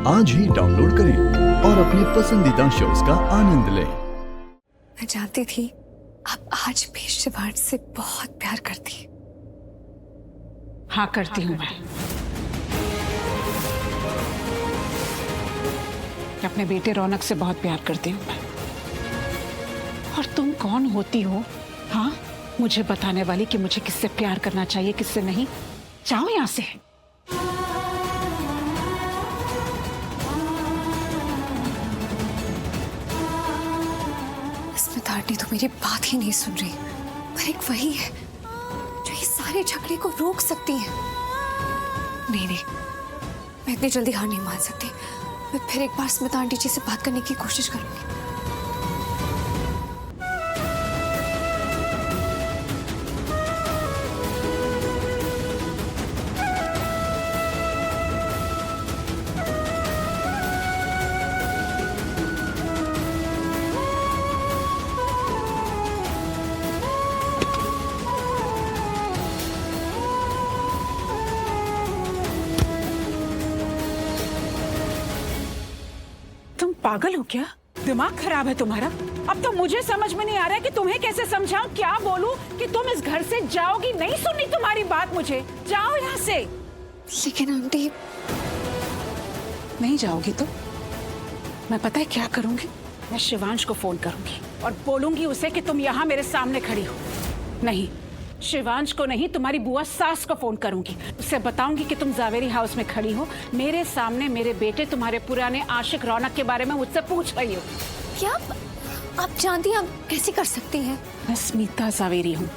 आज ही डाउनलोड करें और अपने पसंदीदा शोज का आनंद लें। मैं जानती थी आप आज भी शिवांश से बहुत प्यार करती। हाँ करती हूँ मैं अपने बेटे रौनक से बहुत प्यार करती हूँ मैं। और तुम कौन होती हो हाँ मुझे बताने वाली कि मुझे किससे प्यार करना चाहिए किससे नहीं? जाओ यहाँ से। स्मिता आंटी तो मेरी बात ही नहीं सुन रही, पर एक वही है जो ये सारे झगड़े को रोक सकती है। नहीं नहीं, मैं इतनी जल्दी हार नहीं मान सकती। मैं फिर एक बार स्मिता आंटी जी से बात करने की कोशिश करूंगी। तुम पागल हो क्या? दिमाग खराब है तुम्हारा? अब तो मुझे समझ में नहीं आ रहा है कि तुम्हें कैसे समझाऊं, क्या बोलूं कि तुम इस घर से जाओगी। नहीं सुननी तुम्हारी बात मुझे। जाओ यहाँ से। लेकिन आंटी नहीं जाओगी तो मैं पता है क्या करूंगी? मैं शिवांश को फोन करूंगी और बोलूंगी उसे कि तुम यहाँ मेरे सामने खड़ी हो। नहीं, शिवांश को नहीं, तुम्हारी बुआ सास को फोन करूंगी। उसे बताऊंगी कि तुम जावेरी हाउस में खड़ी हो, मेरे सामने मेरे बेटे तुम्हारे पुराने आशिक रौनक के बारे में मुझसे पूछ रही हो। क्या आप जानती हैं आप कैसे कर सकती हैं? मैं स्मिता जावेरी हूँ,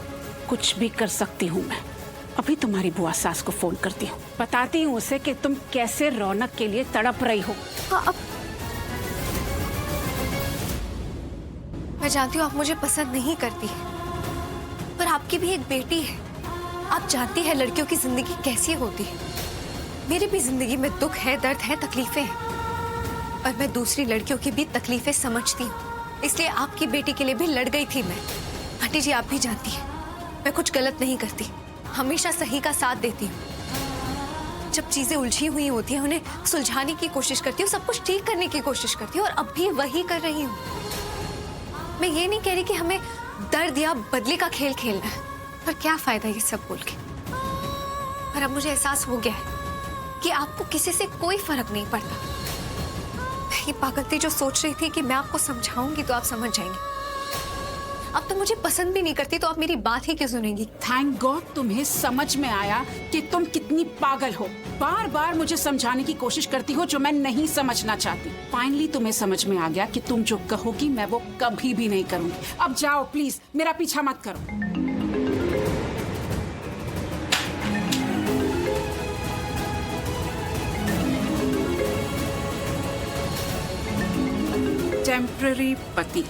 कुछ भी कर सकती हूँ मैं। अभी तुम्हारी बुआ सास को फोन करती हूँ, बताती हूँ उसे कि तुम कैसे रौनक के लिए तड़प रही हो। हाँ, अब मैं जानती हूँ आप मुझे पसंद नहीं करती, पर आपकी भी एक बेटी है। आप जानती हैं लड़कियों की जिंदगी कैसी होती है। मेरी भी जिंदगी में दुख है, दर्द है, तकलीफें हैं, और मैं दूसरी लड़कियों की भी तकलीफें समझती हूँ। इसलिए आपकी बेटी के लिए भी लड़ गई थी मैं। आंटी जी आप भी जानती हैं मैं कुछ गलत नहीं करती, हमेशा सही का साथ देती हूँ। जब चीजें उलझी हुई होती हैं उन्हें सुलझाने की कोशिश करती हूँ, सब कुछ ठीक करने की कोशिश करती हूँ, और अब भी वही कर रही हूँ। मैं ये नहीं कह रही कि हमें दर्द या बदले का खेल खेलना है, पर क्या फायदा ये सब बोल के। पर अब मुझे एहसास हो गया है कि आपको किसी से कोई फर्क नहीं पड़ता। ये पागल थी जो सोच रही थी कि मैं आपको समझाऊंगी तो आप समझ जाएंगे। अब तो मुझे पसंद भी नहीं करती तो आप मेरी बात ही क्यों सुनेंगी? थैंक गॉड तुम्हें समझ में आया कि तुम कितनी पागल हो। बार बार मुझे समझाने की कोशिश करती हो जो मैं नहीं समझना चाहती। फाइनली तुम्हें समझ में आ गया कि तुम जो कहोगी मैं वो कभी भी नहीं करूंगी। अब जाओ प्लीज, मेरा पीछा मत करो। टेम्पररी पति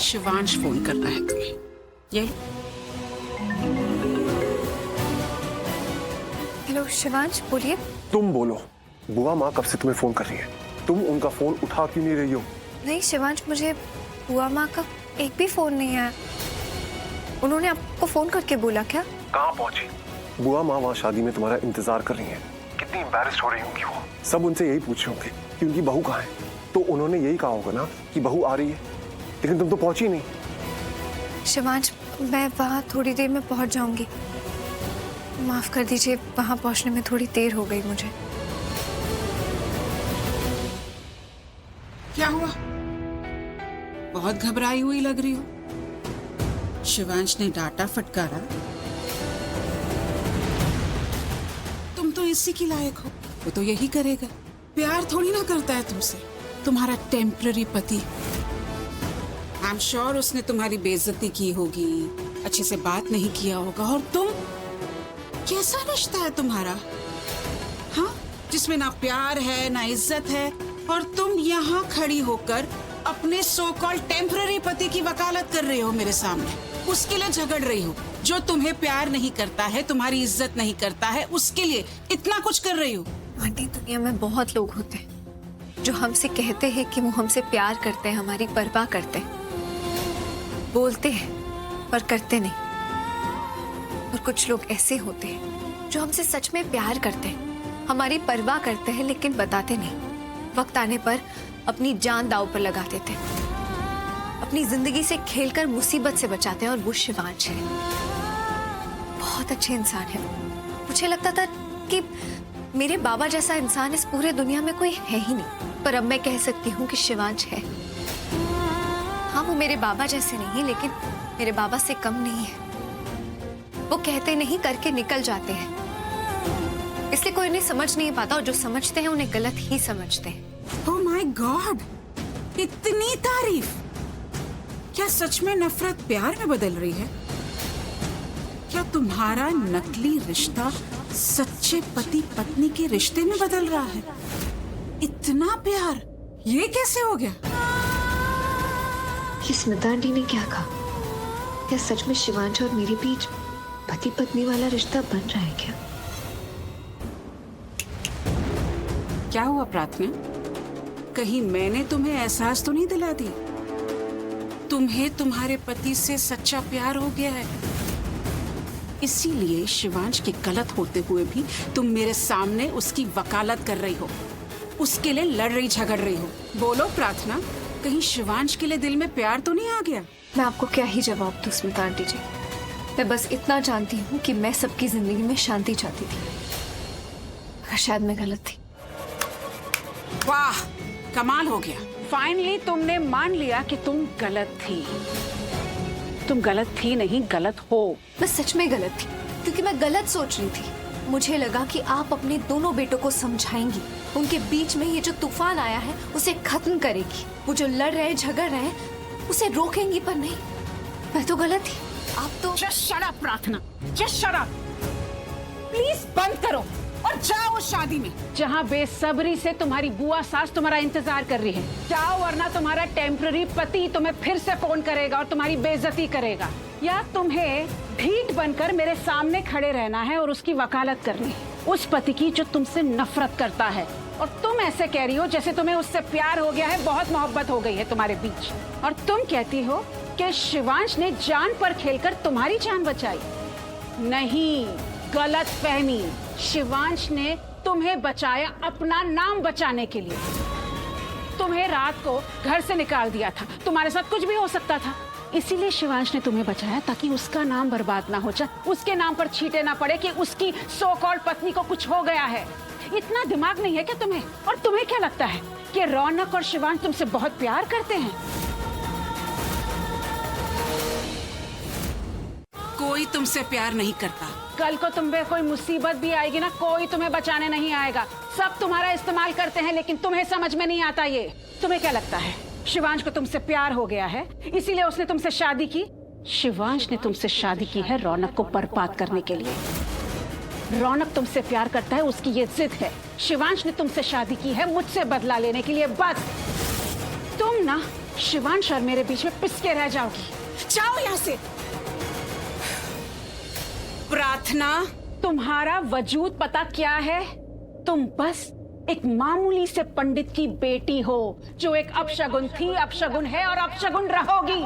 शिवांश फोन कर रहा है तुम्हें। ये हेलो शिवांश, बोलिए। तुम बोलो। बुआ माँ कब से तुम्हें फोन कर रही है, तुम उनका फोन उठा क्यों नहीं रही हो? नहीं शिवांश, मुझे बुआ माँ का एक भी फोन नहीं आया। उन्होंने आपको फोन करके बोला क्या? कहाँ पहुँची? बुआ माँ वहाँ शादी में तुम्हारा इंतजार कर रही है। कितनी एम्बैरेस्ड हो रही होंगी वो। सब उनसे यही पूछ रहे होंगे कि उनकी बहू कहाँ है, तो उन्होंने यही कहा होगा ना कि बहू आ रही है, लेकिन तुम तो पहुंची नहीं। शिवांश, मैं वहाँ थोड़ी देर में पहुँच जाऊंगी। माफ कर दीजिए, वहाँ पहुँचने में थोड़ी देर हो गई मुझे। क्या हुआ? बहुत घबराई हुई लग रही हो। शिवांश ने डांटा फटकारा, तुम तो इसी की लायक हो। वो तो यही करेगा, प्यार थोड़ी ना करता है तुमसे। तुम्हारा टेम्पररी पति। आई एम श्योर उसने तुम्हारी बेइज्जती की होगी, अच्छे से बात नहीं किया होगा। और तुम, कैसा रिश्ता है तुम्हारा हाँ, जिसमें ना प्यार है ना इज्जत है, और तुम यहाँ खड़ी होकर अपने सो कॉल्ड टेम्पररी पति की वकालत कर रही हो मेरे सामने। उसके लिए झगड़ रही हो जो तुम्हें प्यार नहीं करता है, तुम्हारी इज्जत नहीं करता है, उसके लिए इतना कुछ कर रही हो। आंटी, दुनिया में बहुत लोग होते हैं जो हमसे कहते हैं कि वो हमसे प्यार करते हैं, हमारी परवाह करते हैं, बोलते हैं पर करते नहीं। और कुछ लोग ऐसे होते हैं जो हमसे सच में प्यार करते हैं, हमारी परवाह करते हैं लेकिन बताते नहीं। वक्त आने पर अपनी जान दांव पर लगा देते हैं, अपनी जिंदगी से खेलकर मुसीबत से बचाते हैं। और वो शिवांश है, बहुत अच्छे इंसान है। मुझे लगता था कि मेरे बाबा जैसा इंसान इस पूरे दुनिया में कोई है ही नहीं, पर अब मैं कह सकती हूँ कि शिवांश है। हाँ, वो मेरे बाबा जैसे नहीं, लेकिन मेरे बाबा से कम नहीं है। वो कहते नहीं, करके निकल जाते हैं, इसलिए कोई उन्हें समझ नहीं पाता, और जो समझते हैं उन्हें गलत ही समझते हैं। ओह माय गॉड, इतनी तारीफ! क्या सच में नफरत प्यार में बदल रही है? क्या तुम्हारा नकली रिश्ता सच्चे पति पत्नी के रिश्ते में बदल रहा है? इतना प्यार, ये कैसे हो गया? ये स्मिता आंटी ने क्या कहा? क्या सच में शिवांश और मेरे बीच पति पत्नी वाला रिश्ता बन रहा है क्या? क्या हुआ प्रार्थना? कहीं मैंने तुम्हें एहसास तो नहीं दिला दी? तुम्हें तुम्हारे पति से सच्चा प्यार हो गया है, इसीलिए शिवांश के गलत होते हुए भी तुम मेरे सामने उसकी वकालत कर रही हो, उसके लिए लड़ रही झगड़ रही हो। बोलो प्रार्थना, कहीं शिवांश के लिए दिल में प्यार तो नहीं आ गया? मैं आपको क्या ही जवाब दूं स्मिता आंटी जी। मैं बस इतना जानती हूँ कि मैं सबकी जिंदगी में शांति चाहती थी, मगर शायद मैं गलत थी। वाह, कमाल हो गया। फाइनली तुमने मान लिया कि तुम गलत थी। तुम गलत थी नहीं, गलत हो। मैं सच में गलत थी, क्योंकि मैं गलत सोच रही थी। मुझे लगा कि आप अपने दोनों बेटों को समझाएंगी, उनके बीच में ये जो तूफान आया है उसे खत्म करेगी। वो जो लड़ रहे झगड़ रहे हैं उसे रोकेंगी, पर नहीं, मैं तो गलत थी। आप तो Just shut up, प्रार्थना। Just shut up। प्लीज बंद करो और जाओ उस शादी में जहाँ बेसब्री से तुम्हारी बुआ सास तुम्हारा इंतजार कर रही है। जाओ, वरना तुम्हारा टेम्पररी पति तुम्हें फिर से फोन करेगा और तुम्हारी बेइज्जती करेगा। या तुम्हें ढीठ बनकर मेरे सामने खड़े रहना है और उसकी वकालत करनी है, उस पति की जो तुमसे नफरत करता है। और तुम ऐसे कह रही हो जैसे तुम्हें उससे प्यार हो गया है, बहुत मोहब्बत हो गई है तुम्हारे बीच। और तुम कहती हो कि शिवांश ने जान पर खेलकर तुम्हारी जान बचाई। नहीं, गलत फहमी। शिवांश ने तुम्हें बचाया अपना नाम बचाने के लिए। तुम्हें रात को घर से निकाल दिया था, तुम्हारे साथ कुछ भी हो सकता था, इसीलिए शिवांश ने तुम्हें बचाया ताकि उसका नाम बर्बाद ना हो जाए, उसके नाम पर छींटे ना पड़े कि उसकी सो कॉल्ड पत्नी को कुछ हो गया है। इतना दिमाग नहीं है क्या तुम्हें? और तुम्हें क्या लगता है कि रौनक और शिवांश तुमसे बहुत प्यार करते हैं? कोई तुमसे प्यार नहीं करता। कल को तुम पे कोई मुसीबत भी आएगी ना, कोई तुम्हें बचाने नहीं आएगा। सब तुम्हारा इस्तेमाल करते हैं, लेकिन तुम्हें समझ में नहीं आता ये। तुम्हें क्या लगता है शिवांश को तुमसे प्यार हो गया है इसीलिए उसने तुमसे शादी की? शिवांश ने तुमसे शादी की है रौनक को बर्बाद करने के लिए। रौनक तुमसे प्यार करता है, उसकी ये जिद है। शिवांश ने तुमसे शादी की है मुझसे बदला लेने के लिए। बस तुम ना शिवांश और मेरे बीच में पिसके रह जाओगी। जाओ यहाँ से। प्रार्थना, तुम्हारा वजूद पता क्या है? तुम बस एक मामूली से पंडित की बेटी हो जो एक अपशगुन थी, अपशगुन है और अपशगुन रहोगी।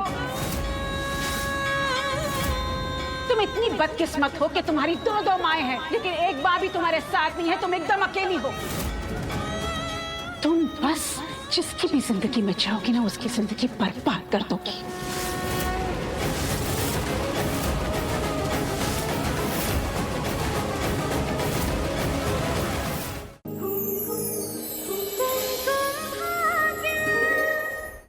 तुम इतनी बदकिस्मत हो कि तुम्हारी दो माएं हैं, लेकिन एक माँ भी तुम्हारे साथ नहीं है। तुम एकदम अकेली हो। तुम बस जिसकी भी जिंदगी में चाहोगी ना, उसकी जिंदगी बर्बाद कर दोगी।